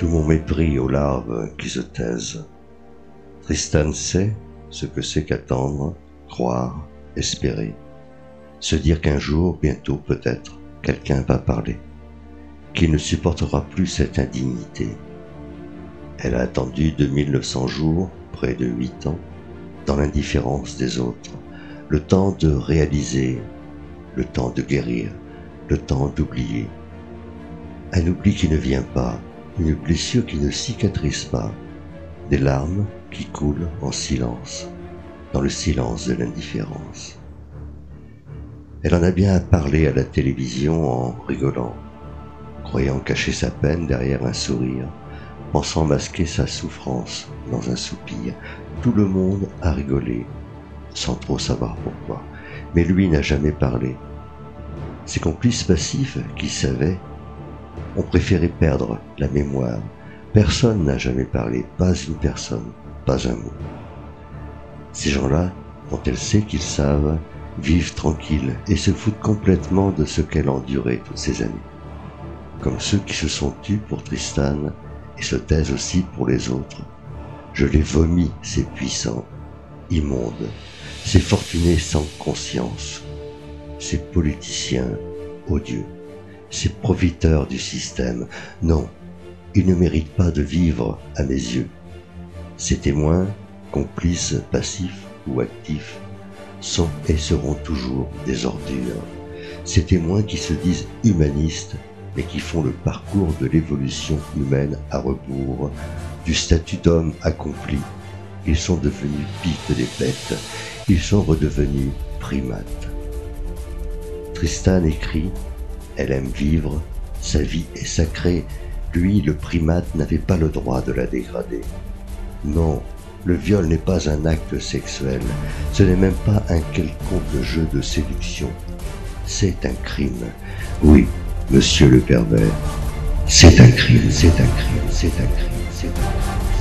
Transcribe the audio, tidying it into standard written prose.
tout mon mépris aux larves qui se taisent. Tristan sait ce que c'est qu'attendre, croire, espérer, se dire qu'un jour, bientôt peut-être, quelqu'un va parler, qu'il ne supportera plus cette indignité. Elle a attendu 2900 jours, près de 8 ans, dans l'indifférence des autres, le temps de réaliser, le temps de guérir, le temps d'oublier. Un oubli qui ne vient pas, une blessure qui ne cicatrise pas, des larmes qui coulent en silence, dans le silence de l'indifférence. Elle en a bien parlé à la télévision en rigolant, croyant cacher sa peine derrière un sourire, pensant masquer sa souffrance dans un soupir. Tout le monde a rigolé, sans trop savoir pourquoi, mais lui n'a jamais parlé. Ses complices passifs, qui savaient, ont préféré perdre la mémoire. Personne n'a jamais parlé, pas une personne, pas un mot. Ces gens-là, dont elle sait qu'ils savent, vivent tranquilles et se foutent complètement de ce qu'elle a enduré toutes ces années. Comme ceux qui se sont tus pour Tristan et se taisent aussi pour les autres. Je les vomis, ces puissants, immondes, ces fortunés sans conscience, ces politiciens odieux, ces profiteurs du système. Non, ils ne méritent pas de vivre à mes yeux. Ces témoins, complices, passifs ou actifs, sont et seront toujours des ordures. Ces témoins qui se disent humanistes, mais qui font le parcours de l'évolution humaine à rebours, du statut d'homme accompli. Ils sont devenus pires des bêtes, ils sont redevenus primates. Tristan écrit, elle aime vivre, sa vie est sacrée, lui, le primate, n'avait pas le droit de la dégrader. Non, le viol n'est pas un acte sexuel, ce n'est même pas un quelconque jeu de séduction. C'est un crime. Oui, monsieur le pervers, c'est un crime, c'est un crime, c'est un crime, c'est un crime.